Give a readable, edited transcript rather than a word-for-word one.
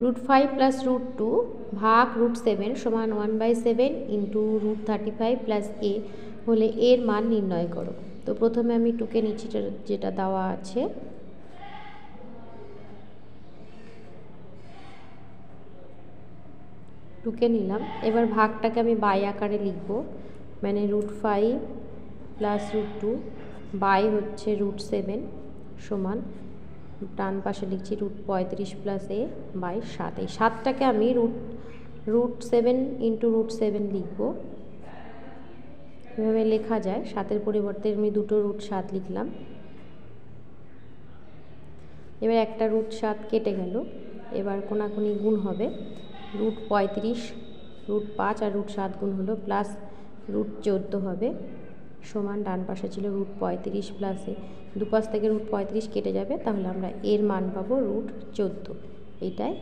√5 plus √2 ভাগ √7 সমান 1/7 into √35 plus a হলে এর মান নির্ণয় করো। তো প্রথমে আমি টুকে নিচ্ছি যেটা দেওয়া আছে। টুকে নিলাম। এবার ভাগটাকে আমি বাই আকারে লিখব, মানে √5 প্লাস √2 বাই হচ্ছে √7 সমান ডান পাশে লিখছি √35 প্লাস a বাই 7। এই 7টাকে আমি √7 ইন্টু √7 লিখব। এভাবে লেখা যায়, 7-এর পরিবর্তে আমি দুটো √7 লিখলাম। এবার একটা √7 কেটে গেল। এবার কোনাকুনি গুণ হবে, √35 √5 আর √7 গুণ হলো প্লাস √14 হবে সমান ডান পাশে ছিল √35 প্লাস এ, দুপাশ থেকে √35 কেটে যাবে, তাহলে আমরা এর মান পাবো √14। এইটাই